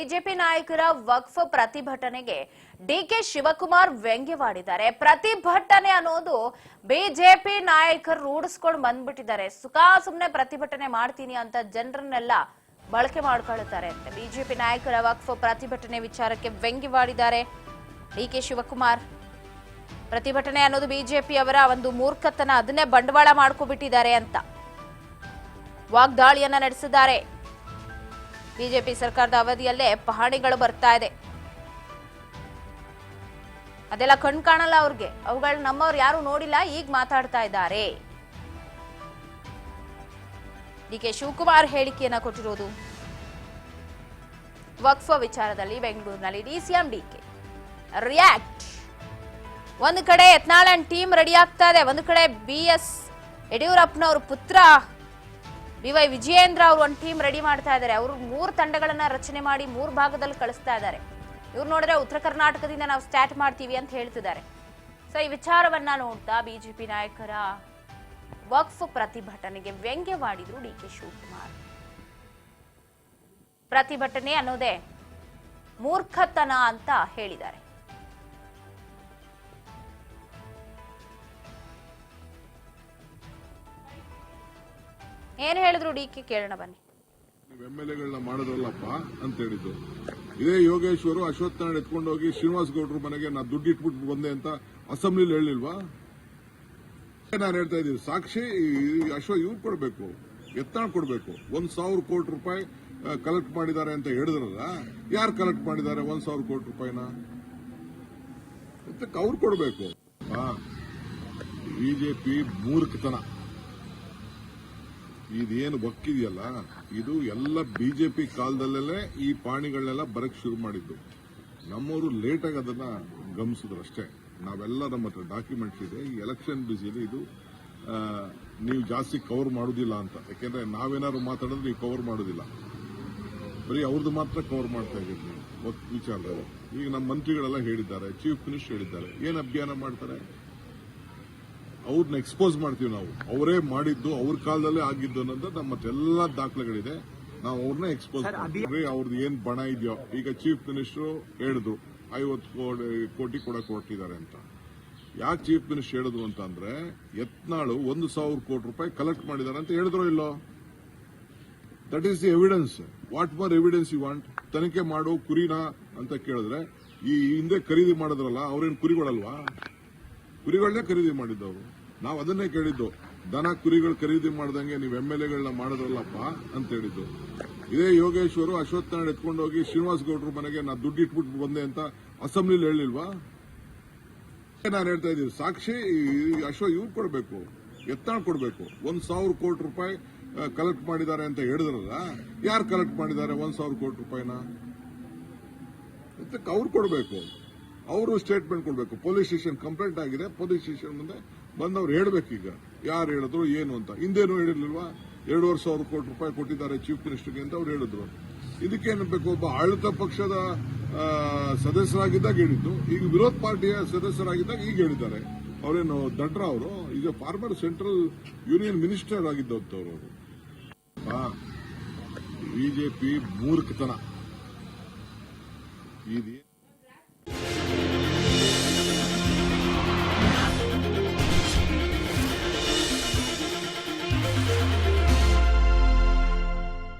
BJP ನಾಯಕರ ವಕ್ಫ್ ಪ್ರತಿಭಟನೆಗೆ DK Shivakumar ವ್ಯಂಗ್ಯವಾಡಿದ್ದಾರೆ. ಪ್ರತಿಭಟನೆ ಅನ್ನೋದು ಬಿಜೆಪಿ ನಾಯಕರು ರೂಢಿಸ್ಕೊಂಡು ಬಂದ್ಬಿಟ್ಟಿದ್ದಾರೆ. ಸುಮ್ನೆ ಪ್ರತಿಭಟನೆ ಮಾಡ್ತೀನಿ ಅಂತ ಜನರನ್ನೆಲ್ಲ ಬಳಕೆ ಮಾಡ್ಕೊಳ್ತಾರೆ ಅಂತ ಬಿಜೆಪಿ ನಾಯಕರ ವಕ್ಫ್ ಪ್ರತಿಭಟನೆ ವಿಚಾರಕ್ಕೆ ವ್ಯಂಗ್ಯವಾಡಿದ್ದಾರೆ ಡಿಕೆ ಶಿವಕುಮಾರ್. ಪ್ರತಿಭಟನೆ ಅನ್ನೋದು ಬಿಜೆಪಿ ಅವರ ಒಂದು ಮೂರ್ಖತನ, ಅದನ್ನೇ ಬಂಡವಾಳ ಮಾಡ್ಕೊಬಿಟ್ಟಿದ್ದಾರೆ ಅಂತ ವಾಗ್ದಾಳಿಯನ್ನ ನಡೆಸಿದ್ದಾರೆ. ಬಿಜೆಪಿ ಸರ್ಕಾರದ ಅವಧಿಯಲ್ಲೇ ಪಹಣಿಗಳು ಬರ್ತಾ ಇದೆ, ಅದೆಲ್ಲ ಕಣ್ ಕಾಣಲ್ಲ ಅವ್ರಿಗೆ, ಅವುಗಳು ನಮ್ಮವ್ರು ಯಾರು ನೋಡಿಲ್ಲ, ಈಗ ಮಾತಾಡ್ತಾ ಇದ್ದಾರೆ. ಡಿಕೆ ಶಿವಕುಮಾರ್ ಹೇಳಿಕೆಯನ್ನ ಕೊಟ್ಟಿರೋದು ವಕ್ಫ್ ವಿಚಾರದಲ್ಲಿ. ಬೆಂಗಳೂರಿನಲ್ಲಿ ಡಿಸಿಎಂ ಡಿಕೆ ರಿಯಾಕ್ಟ್. ಒಂದು ಕಡೆ ಯತ್ನಾಳ್ ಅಂಡ್ ಟೀಮ್ ರೆಡಿ ಆಗ್ತಾ ಇದೆ, ಒಂದು ಕಡೆ ಬಿಎಸ್ ಯಡಿಯೂರಪ್ಪನವ್ರ ಪುತ್ರ ಬಿವೈ ವಿಜಯೇಂದ್ರ ಅವರು ಒಂದು ಟೀಮ್ ರೆಡಿ ಮಾಡ್ತಾ ಇದ್ದಾರೆ. ಅವರು 3 ತಂಡಗಳನ್ನ ರಚನೆ ಮಾಡಿ 3 ಭಾಗದಲ್ಲಿ ಕಳಿಸ್ತಾ ಇದ್ದಾರೆ. ಇವ್ರು ನೋಡಿದ್ರೆ ಉತ್ತರ ಕರ್ನಾಟಕದಿಂದ ನಾವು ಸ್ಟಾರ್ಟ್ ಮಾಡ್ತೀವಿ ಅಂತ ಹೇಳ್ತಿದ್ದಾರೆ. ಸೊ ಈ ವಿಚಾರವನ್ನ ನೋಡ್ತಾ ಬಿಜೆಪಿ ನಾಯಕರ ವಕ್ಫ್ ಪ್ರತಿಭಟನೆಗೆ ವ್ಯಂಗ್ಯವಾಡಿದ್ರು ಡಿಕೆ ಶಿವಕುಮಾರ್. ಪ್ರತಿಭಟನೆ ಅನ್ನೋದೇ ಮೂರ್ಖತನ ಅಂತ ಹೇಳಿದ್ದಾರೆ. ಏನ್ ಹೇಳಿದ್ರು ಡಿಕೆ, ಕೇಳೋಣ ಬನ್ನಿ. ಎಂಎಲ್ಎಗಳನ್ನ ಮಾಡೋದಲ್ಲಪ್ಪ ಅಂತ ಹೇಳಿದ್ದು. ಇದೇ ಯೋಗೇಶ್ವರು ಅಶ್ವತ್ಥ ನಾರಾಯಣ ಎತ್ಕೊಂಡು ಹೋಗಿ ಶ್ರೀನಿವಾಸ್ ಗೌಡ್ರ ಮನೆಗೆ ನಾ ದುಡ್ಡು ಇಟ್ಬಿಟ್ಟು ಬಂದೆ ಅಂತ ಅಸೆಂಬ್ಲಿಲಿ ಹೇಳಿಲ್ವಾ? ನಾನು ಹೇಳ್ತಾ ಇದ್ದೀವಿ, ಸಾಕ್ಷಿ ಇವ್ರು ಕೊಡಬೇಕು, ಯತ್ನಾಳ್ ಕೊಡಬೇಕು. 1,000 ಕೋಟಿ ರೂಪಾಯಿ ಕಲೆಕ್ಟ್ ಮಾಡಿದ್ದಾರೆ ಅಂತ ಹೇಳಿದ್ರಲ್ಲ, ಯಾರು ಕಲೆಕ್ಟ್ ಮಾಡಿದ್ದಾರೆ 1,000 ಕೋಟಿ ರೂಪಾಯಿನ? ಅವ್ರು ಕೊಡಬೇಕು. ಬಿಜೆಪಿ ಮೂರ್ಖತನ ಇದೇನು ಒಕ್ಕಿದೆಯಲ್ಲ, ಇದು ಎಲ್ಲ ಬಿಜೆಪಿ ಕಾಲದಲ್ಲೇ ಈ ಪಾಣಿಗಳನ್ನೆಲ್ಲ ಬರಕ್ ಶುರು ಮಾಡಿದ್ದು. ನಮ್ಮವರು ಲೇಟಾಗಿ ಅದನ್ನ ಗಮನಿಸಿದ್ರು ಅಷ್ಟೇ. ನಾವೆಲ್ಲ ನಮ್ಮ ಹತ್ರ ಡಾಕ್ಯುಮೆಂಟ್ಸ್ ಇದೆ. ಈ ಎಲೆಕ್ಷನ್ ಬಿಸಿಲಿ ಇದು ನೀವು ಜಾಸ್ತಿ ಕವರ್ ಮಾಡೋದಿಲ್ಲ ಅಂತ. ಯಾಕೆಂದ್ರೆ ನಾವೇನಾದ್ರು ಮಾತಾಡಿದ್ರೆ ನೀವು ಕವರ್ ಮಾಡೋದಿಲ್ಲ, ಬರೀ ಅವ್ರದ್ದು ಮಾತ್ರ ಕವರ್ ಮಾಡ್ತಾ ಇದ್ದೀವಿ ವಿಚಾರದಲ್ಲಿ. ಈಗ ನಮ್ಮ ಮಂತ್ರಿಗಳೆಲ್ಲ ಹೇಳಿದ್ದಾರೆ, ಚೀಫ್ ಮಿನಿಸ್ಟರ್ ಹೇಳಿದ್ದಾರೆ, ಏನ್ ಅಭಿಯಾನ ಮಾಡ್ತಾರೆ? ಅವ್ರನ್ನ ಎಕ್ಸ್ಪೋಸ್ ಮಾಡ್ತೀವಿ ನಾವು. ಅವರೇ ಮಾಡಿದ್ದು, ಅವ್ರ ಕಾಲದಲ್ಲೇ ಆಗಿದ್ದು ಅನ್ನೋದು ನಮ್ಮ ಎಲ್ಲ ದಾಖಲೆಗಳಿದೆ. ನಾವು ಅವ್ರನ್ನ ಎಕ್ಸ್ಪೋಸ್ ಮಾಡ್ತೀವಿ. ಅವ್ರದ್ದು ಏನ್ ಬಣ ಇದೆಯೋ, ಈಗ ಚೀಫ್ ಮಿನಿಸ್ಟರ್ ಹೇಳಿದ್ರು 50 ಕೋಟಿ ಕೊಡಕ್ಕೆ ಹೊರಟಿದ್ದಾರೆ ಅಂತ. ಯಾಕೆ ಚೀಫ್ ಮಿನಿಸ್ಟರ್ ಹೇಳಿದ್ರು ಅಂತ ಅಂದ್ರೆ, ಯತ್ನಾಳು 1,000 ಕೋಟಿ ರೂಪಾಯಿ ಕಲೆಕ್ಟ್ ಮಾಡಿದ್ದಾರೆ ಅಂತ ಹೇಳಿದ್ರು ಇಲ್ಲೋ? That is the evidence. What more evidence you want? ತನಿಖೆ ಮಾಡು ಕುರಿನ ಅಂತ ಕೇಳಿದ್ರೆ, ಈ ಹಿಂದೆ ಖರೀದಿ ಮಾಡಿದ್ರಲ್ಲ, ಅವ್ರೇನ್ ಕುರಿಗಳಲ್ವಾ? ಕುರಿಗಳನ್ನೇ ಖರೀದಿ ಮಾಡಿದ್ದವರು. ನಾವು ಅದನ್ನೇ ಕೇಳಿದ್ದು, ದನ ಕುರಿಗಳು ಖರೀದಿ ಮಾಡ್ದಂಗೆ ನೀವು ಎಂಎಲ್ಎಗಳನ್ನ ಮಾಡಿದ್ರಲ್ಲಪ್ಪ ಅಂತ ಹೇಳಿದ್ದು. ಇದೇ ಯೋಗೇಶ್ವರು ಅಶ್ವತ್ಥ ನಾರಾಯಣ ಎತ್ಕೊಂಡು ಹೋಗಿ ಶ್ರೀನಿವಾಸ್ ಗೌಡ್ರ ಮನೆಗೆ ನಾ ದುಡ್ಡು ಇಟ್ಬಿಟ್ಟು ಬಂದೆ ಅಂತ ಅಸೆಂಬ್ಲಿಲಿ ಹೇಳಿಲ್ವಾ? ನಾನು ಹೇಳ್ತಾ ಇದ್ದೀವಿ, ಸಾಕ್ಷಿ ಇವ್ರು ಕೊಡಬೇಕು, ಯತ್ನಾಳ್ ಕೊಡಬೇಕು. 1,000 ಕೋಟಿ ರೂಪಾಯಿ ಕಲೆಕ್ಟ್ ಮಾಡಿದ್ದಾರೆ ಅಂತ ಹೇಳಿದ್ರಲ್ಲ, ಯಾರು ಕಲೆಕ್ಟ್ ಮಾಡಿದ್ದಾರೆ 1,000 ಕೋಟಿ ರೂಪಾಯಿನ? ಅವ್ರು ಕೊಡಬೇಕು. ಅವರು ಸ್ಟೇಟ್ಮೆಂಟ್ ಕೊಡಬೇಕು. ಪೊಲೀಸ್ ಸ್ಟೇಷನ್ ಕಂಪ್ಲೇಂಟ್ ಆಗಿದೆ, ಪೊಲೀಸ್ ಸ್ಟೇಷನ್ ಮುಂದೆ ಬಂದವ್ರು ಹೇಳ್ಬೇಕೀಗ ಯಾರು ಹೇಳಿದ್ರು ಏನು ಅಂತ. ಹಿಂದೇನು ಹೇಳಿರ್ಲಿಲ್ವಾ? 2,500 ಕೋಟಿ ರೂಪಾಯಿ ಕೊಟ್ಟಿದ್ದಾರೆ ಚೀಫ್ ಮಿನಿಸ್ಟರ್ಗೆ ಅಂತ ಅವ್ರು ಹೇಳಿದ್ರು. ಇದಕ್ಕೇನಬೇಕು? ಒಬ್ಬ ಆಡಳಿತ ಪಕ್ಷದ ಸದಸ್ಯರಾಗಿದ್ದಾಗ ಹೇಳಿದ್ದು, ಈಗ ವಿರೋಧ ಪಾರ್ಟಿಯ ಸದಸ್ಯರಾಗಿದ್ದಾಗ ಈಗ ಹೇಳಿದ್ದಾರೆ. ಅವರೇನು ದಡ್ರ? ಅವರು ಈಗ ಫಾರ್ಮರ್ ಸೆಂಟ್ರಲ್ ಯೂನಿಯನ್ ಮಿನಿಸ್ಟರ್ ಆಗಿದ್ದವರು. ಬಿಜೆಪಿ ಮೂರ್ಖತನ.